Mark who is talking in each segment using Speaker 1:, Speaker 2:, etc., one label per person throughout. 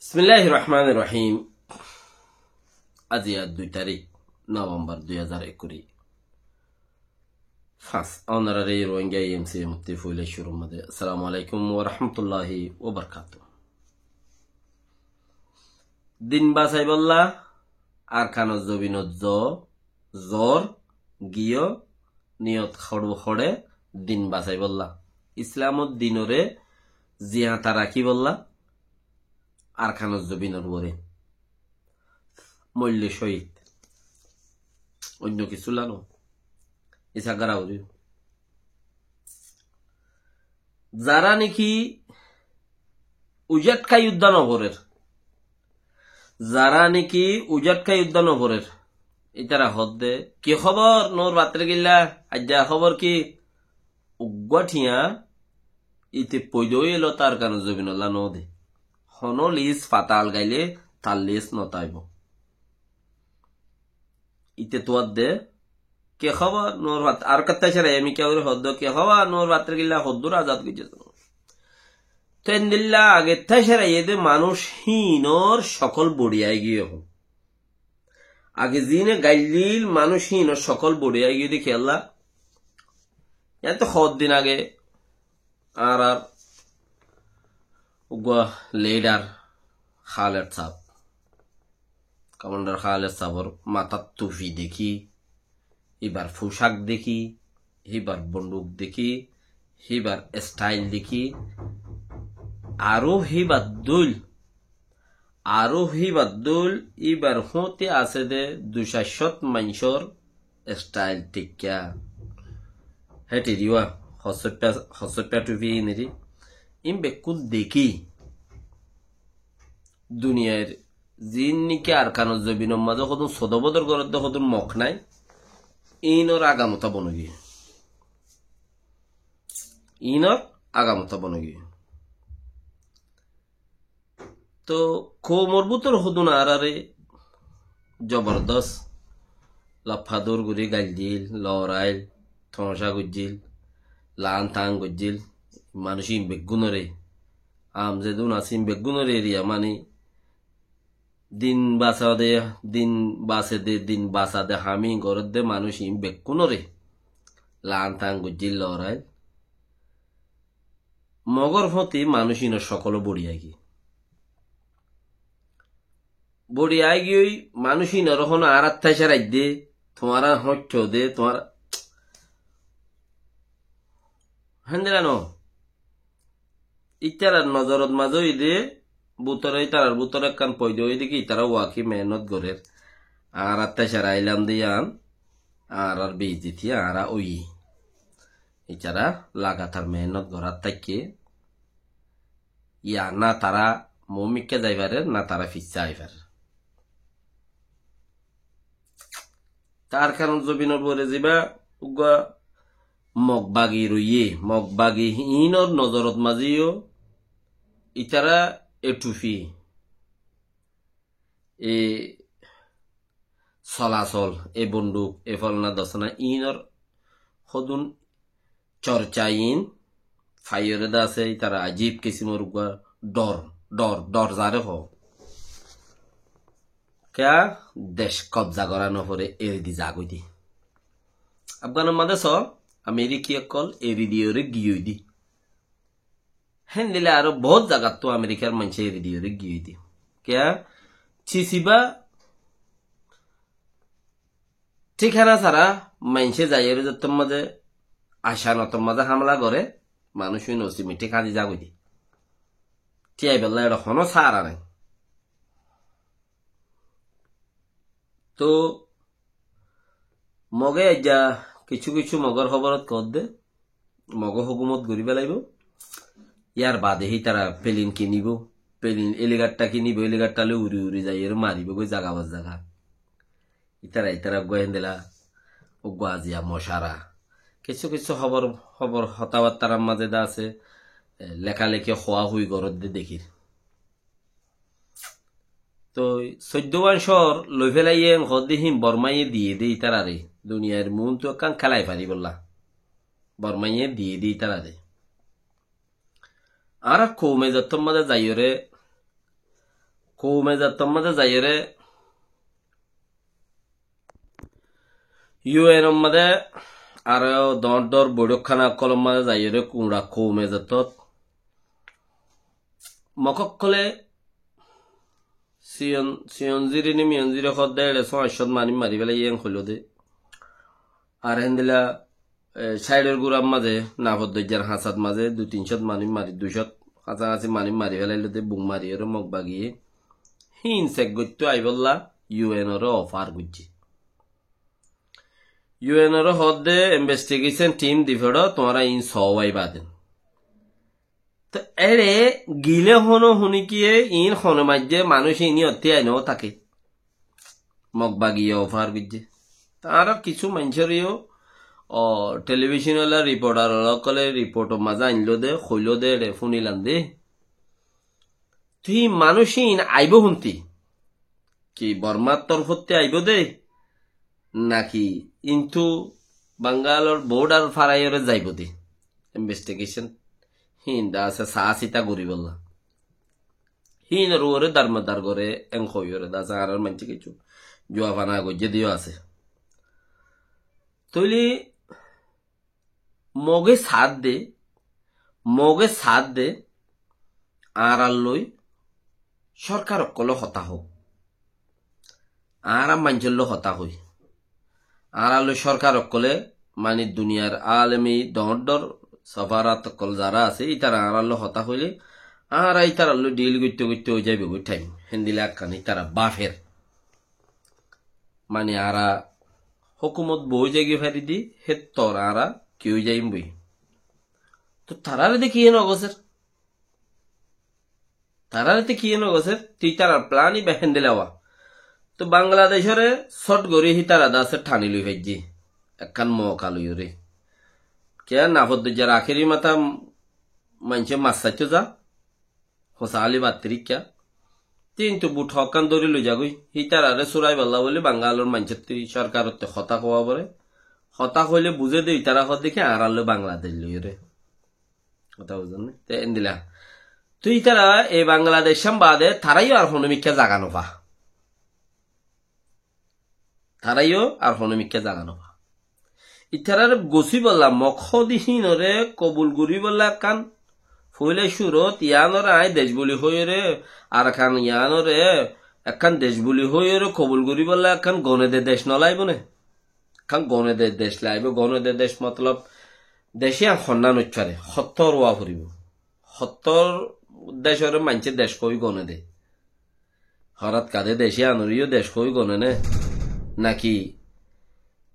Speaker 1: বিসমিল্লাহির রহমানির রহিম। আজ 2 তারিখ নভেম্বর 2021 ফাঁস অনারারি রোহিঙ্গা এমসি মুক্তি ফুলে শুরু মধ্যে আসসালামু আলাইকুম ওয়া রাহমাতুল্লাহি ওয়া বারাকাতুহু। দিন বাসাই বললা আর খানো জবিনত জোর গিয়ে নিয়ত খড়ব খড়ে দিন বাসাই বললা ইসলামত দিনরে জিয়াতা রাখি বললা আর খানো জবিনর বরে মূল্য শহীদ অন্য কিছু লানো ইসা গারাউরি যারা নাকি উজাট খাই উদ্যান অভরের যারা নাকি উজাট খাই উদ্যান অভরের ইতারা হদ্দে কি খবর নোর রাত্রে গিল্লা আজ্জা খবর কি উগ্গঠিয়া ইতে পয়দই এলো তার কারণ জবিনল্লা নদে হন লিস ফাতাল গাইলে তার লিস নতাইব ইতে তোয়ার দে কে খবর নোর আর কাত্তা ছেড়ে আমি কে হদ্দ কে খবর নোর রাত্রে গিল্লা হদ্দুর আজাদ গিয়ে তেন দিল্লা আগে ছেড়ে এদের মানুষ হীনর সকল বড়িয়াই গিয়ে হোক আগে জিনে গাইলিল মানুষ হীনর সকল বড়িয়াই গিয়ে দেখি আল্লাহ এত দিন আগে আর লিডার খালেদ সাহ কমান্ডার খালেদ সাহর মাথার টুপি দেখি এবার পোশাক দেখি এবার বন্দুক দেখি এবার স্টাইল দেখি আরো হিবার দুল এবার হতে আছে দে 200 মানুষের স্টাইল টিকা হেঁটে দিওয়া হসপা টুপি নেরি ইম বেকুল দেখি দুনিয়ার জিন নিকে আর কানো জবিন মাঝে কত সদবদর করে কত মখ নাই ইনর আগামতা বনগি তো মরবুতর হদুন আরে জবরদস্ত লাফাদুর গুড়ি গাইল দিল লড়াইল থমসা গুজিল লান থাং গুজিল মানুষ বেগুনরে আম যে দুন আসিম বেগুনরে এরিয়া মানে দিন বাসা দে হামি গরত দে মানুষ বেগুনরে লান থাং গুজিল লড়াইল মগর ফতি মানুষ সকল বড়িয়া গিয়ে মানুষ রহন আর আত্মাইসা রাখ দে তোমার হট্ট দে তোমার হ্যাঁ ইতার নজরত মাঝে দে বুতরে তার বুতরে কান পয়দ দেখি ইতারা ওয়াকি মেহনত গরের আর আত্মাইসা রাইলাম দিয়ান আর বেজি থিয়া আর ওই ইতারা লাগাতার মেহনত গড়ার তাকে ইয়া না তারা মমিককে যাইবারে না তারা ফিসা আইবার তার কারণ জবিনর বরে যাবা মগবাগি রইয়ে মগবাগি ইনর নজরত মাঝিও ইতারা এটুফি এ চলাচল এ বন্দুক এ ফলনা দশনা ইনর সদুন চর্চা ইন ফাইরে দা আছে তারা আজীব কিসিমর ডর যারে হ ক্যা দেশ কবজা করানো পরে এরি দি জাগই দি আফগানের মাঝে স আমেরিকি কল এরি দিওরে গিয়ে দি হ্যাঁ দিলে আরো বহুত জায়গা তো আমেরিকার মানুষ এরি দিওরে গিয়ে দি ক্যা চিসিবা ঠিকানা ছাড়া মানুষে যাই যত মাঝে আশা নত মাঝে হামলা করে মানুষ নসি মিঠে কাজে যাগই দি টিয়াই বেলা এটা হনো সারা নাই তো মগে যা কিছু কিছু মগর খবরত কর দে মগ হুকুমত গড়ি পেলাইব ইয়ার বাদেহি তারা পেলিন কিনিব পেলিন এলিগারটা কিনিব এলিগারটালে উড়ি উড়ি যাই এর মারিব গই জাগাবার জাগা ইতারা গয়েন দিলা ও গাজিয়া মশারা কিছু কিছু খবর হতাবার্তার মাঝে দা আছে লেখালেখি হওয়া হুই গরত দে দেখি তো 14 মাসর লই ফেলাইয়ে হদিহিম বর্মাইয়ে দিয়ে দিই তারারে দুনিয়ার মন তো কান খেলাই পারি বললা বর্মাইয়ে দিয়ে দিই তারারে আর কমে যত মাঝে যাইরে কৌমে যাতম মাঝে যাইরে ইউএন মাঝে আর দর বৈঠকখানা কলম মাঝে যাইরে কুমড়া কৌমে যাতত মকলে সিয়নজিরিনি মিয়নজিরে খদ্দে সমস্যত মানি মারি পেলাই ইয়েন হইল দে আর হেন্দিলা সাইডের গুড়ার মাঝে নাভদ্যার হাঁচাত মাঝে 200-300 মানি মারি 200 কাছাকাছি মানি মারি ফেলাইল দে বুক মারি ওর মগ বাগিয়ে হিন চেক করতে আইবল্লা ইউএনর অফার করছি ইউএনর হদ্দে ইনভেস্টিগেশন টিম দিফেড তোমরা ইন সবাই বাদেন তো এরে গিলে হনো শুনিকিয়ে ইন হনো মাঝে মানুষ ইনি অতি আইনও থাকে মগ বাগিয়ে অফার করছে তার কিছু মানুষেরও টেলিভিশন রিপোর্টার কলে রিপোর্ট মাজা আনলো দে হইল দে রে শুনিলাম দে তুই মানুষ ইন আইব শুনতি কি বর্মার তরফতে আইব দে নাকি ইন্তু বাঙ্গালোর বোর্ডার ফারাইরে যাইব দে ইনভেস্টিগেশন হিন্দা আছে সাহসিতা করি বললা হিন রোরে দারমাদার করে এং হইরে দাসা আর মানছে কিছু জুয়া ফানা গজে দিও আছে তৈলি মগে সাথ দে আর লই সরকার অকল হতা হোক আর মাঞ্চল্য হতা হই আর লই সরকার অকলে মানে দুনিয়ার আলমী দর সফারাত অকল যারা আছে ইতারা আর হতা হইলে আর ইতারা ডিল করতে করতে হয়ে যাবে ওই টাইম হিন্দিলা কান ইতারা বাফের মানে আরা হুকুমত বই জায়গা ফেরি দি হে তোর আরা কেউ যাইম বই তো তারারে দেখি নগসের তুই তারা প্লানই বেহেন দিলাওয়া তো বাংলাদেশের শট গড়ি হি তারা দাসের ঠানি লই ভাইজি একখান মৌকা লই রে কে নাভদ্যার আখেরি মাথা মানছে মাসাইতো যা হোসা আলী বাত্রিকা কিন্তু বুট হকান দৌড়ি লই যাগুই হি তারারে সুরাই বাল্লা বলে বাঙ্গালোর মানছে তুই সরকার হতা হওয়া বলে হতা হইলে বুঝে দে তারা হত দেখে আড়ালো বাংলাদেশ লই রে কথা বুঝলেন দিলা তুই তারা এই বাংলাদেশ বাদে তারাইও আর হনুমিকা জাগানো পা ইতারার গছি বললা মখদিহীনরে কবুল গুরি বললা কান ফুলে সুরত ইয়ানরে আই দেশ বলি হইরে আর খান ইয়ানরে একখান দেশ বলি হইরে কবুল গুরি বললা একখান গনে দে দেশ নলাইব নে খান গনে দে দেশ লাইব গনে দে দেশ মতলব দেশে সন্ধান উচ্চারে 70 ওয়া ফুরিব 70 দেশের মানছে দেশ কই গনে দে হরাত কাদে দেশে আনরিও দেশ কই গনে নে নাকি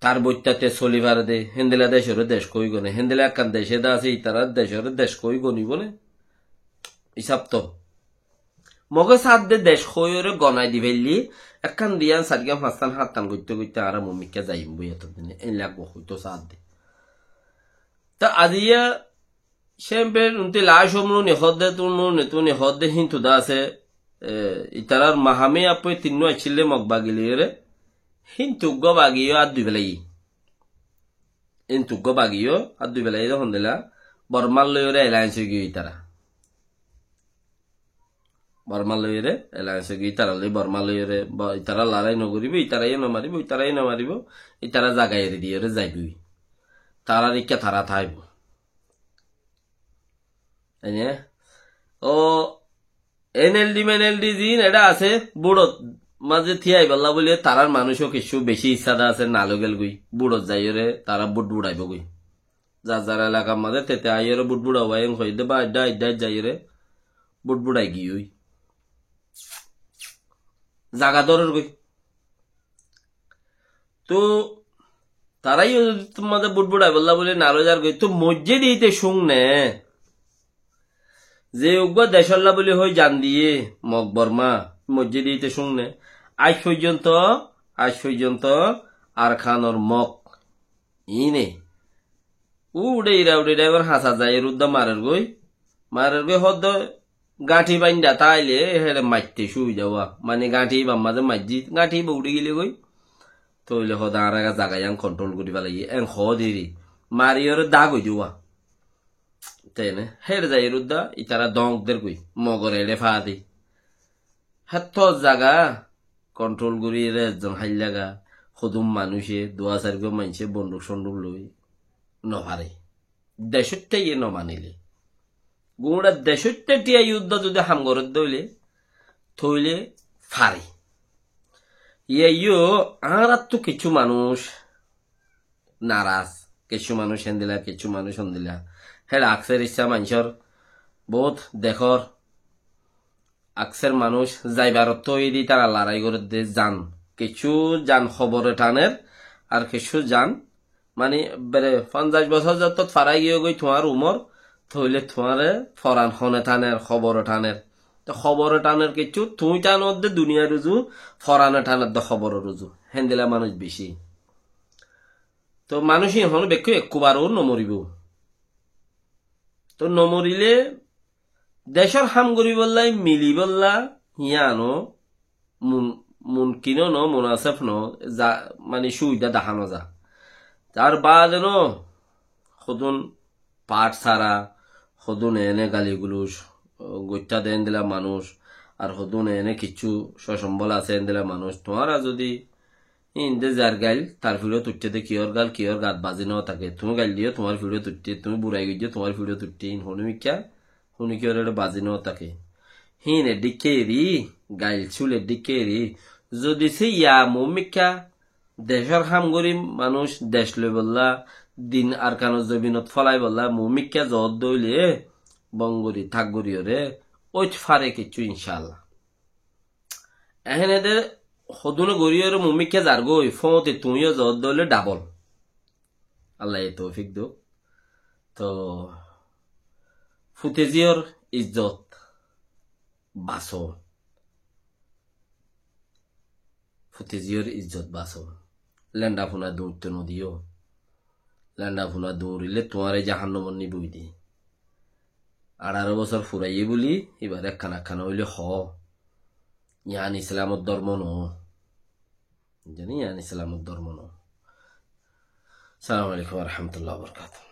Speaker 1: তার বইটাতে চলিবার দে হেন্দিলা দেশের দেশ কই গনে হেন্দিলা একখান দেশে দা আছে ইতারা দেশের দেশ কই গনিব নে হিসাব তো মগে সাত দে দেশ কইরে গনাই দি ফেললি একখান দিয়ান সাতগাম হাস্তান হাততান করতে করতে আর মমিকা যাইম বই এতদিনে এই লাগবো হইতো সাত দে তা আজিয়া শেম্পের উনতে লাশ হমনু নেহদ্দে তুনু নেহদ্দে হিন্তু দা আছে ইতারার মাহামে আপে তিন্নু আছিলে মগবাগিলি রে হিন্তুগ্গ বাগিও আর দুই বেলাই যখন দিলা বর্মাল লইরে এলায়েন্স গিয়ে ইতারা বর্মাল লইরে এলায়েন্স গিয়ে ইতারা লই বর্মাল লইরে ইতারা লড়াই নকরিব ইতারাই নমারিব ইতারা জাগাই দিয়ে যাইবি তারা রিক্কা তারা থাইব ও এনএলডি জিন এটা আছে বুড়ত মাঝে থিয়াই বললা বলে তারার মানুষও কিছু বেশি ইচ্ছাদা আছে নালগেল গুই বুড়ত যাইরে তারা বুট বুড়াইব গুই যার এলাকার মাঝে তেতে আইরে বুট বুড়াও হয়ে দে বা আড্ডা যাইরে বুট বুড়াই গিয়ে জাগা দরের গুই তো তারাই তোমাদের বুট বুড়াই বললা বলে নালো যার গই তো মসজিদ দিতে শুং নে যে উগ্র দেশল্লা বলে হই জান দিয়ে মগ বর্মা মসজিদ দিতে শুং নে আজ পর্যন্ত আর খানোর মগ ইনে উড়ে এবার হাসা যায় রুদ্দা মারের গই হদ গাঁঠি বাইন্দা তাইলে হেলে মাইতে শুই যাওয়া মানে গাঁঠি বাম্মাদের মাইজি গাঁঠি উড়ে গেলে গই তইলে হদ আর জাগায় কন্ট্রোল করি পেলাই এং হদি মারিয়র দাগ হই যাওয়া তাই না হের যাই রুদ্দা ইতারা দংদের গই মগর এড়ে ফা দি হেত জাগা কন্ট্রোল করি একজন হাইল লাগা সদুম মানুষে 2-4 মানুষে বন্দুক সন্দুক লই নভারে দেশতে ইয়ে নমানিলে গুড়া দেশতে টিয়া যুদ্ধ যদি হামগরত দইলে থইলে ফারে ইয়ে আর তো কিছু মানুষ নারাজ কিছু মানুষ হেন্দিলা কিছু মানুষ হন্দিলা হ্যাঁ আকসের ইচ্ছা মানুষের বহুত দেখর আকসের মানুষ যাইবার তৈরি তারা লড়াই করে দে যান কিছু যান খবরে টানের আর কিছু যান মানে বেড়ে 50 বছর যত ফারাই গিয়ে গই তোমার উমর থইলে তোমারে ফরান হনে টানের খবরে টানের তো খবরে টানের কিছু তুই টানোর দে দুনিয়া রুজু ফরানে টানের দে খবর রুজু হেন্দিলা মানুষ বেশি তো মানুষই এখন বেকু একবারও নমরিব তো নমরিলে দেশের হাম করি বললাই মিলি বললা হিয়ানো মুনকিনো ন মুনাসেফ ন যা মানে সুবিধা দেখানো যা তার বাদ ন সদুন পাট ছাড়া সদুন এনে গালিগুলুস গত্যা দেন দিলা মানুষ আর সদুন এনে কিছু সসম্বল আছে এন দিলা মানুষ তোমারা যদি ইন্দে যার গাইল তার ভিডিও তুটতে দে কিয়র গাত বাজি ন থাকে তুমি গাইল দিও তোমার ভিডিও তুটতে তুমি বুড়াই গিয়ে তোমার ভিডিও তুটতে হনুমিকা শুনি কি ওর বাজি ন থাকে হিনে ডিকেরি গাইল চুলে ডিকেরি যদি সে ইয়া মমিকা দেশের হাম গরি মানুষ দেশ লই বললা দিন আর কানো জমিনত ফলাই বললা মমিকা জত দইলে বঙ্গরি থাক গরি ওরে ওই ফারে কিছু ইনশাল্লাহ এহেনে দে সদুনে গরি ওরে মমিকা যার গই ফতে তুমিও জত দইলে ডাবল আল্লাহ তৌফিক দো তো ফুতেজিয়র ইজ্জত বাসো ফুতেজিয়র ইজ্জত বাসো লেন্ডা ফুনা দৌড়তে নদিও লেন্ডা ফুনা দৌড়িলে তোমার এই জাহান্নমর নিবই দি 18 বছর ফুরাইয়ে বলি এবার একখানা হইলে ইয়ান ইসলামত ধর্ম ন জানি ইয়ান ইসলামত ধর্ম ন। আসসালামু আলাইকুম ওয়া রাহমাতুল্লাহি ওয়া বারাকাতুহু।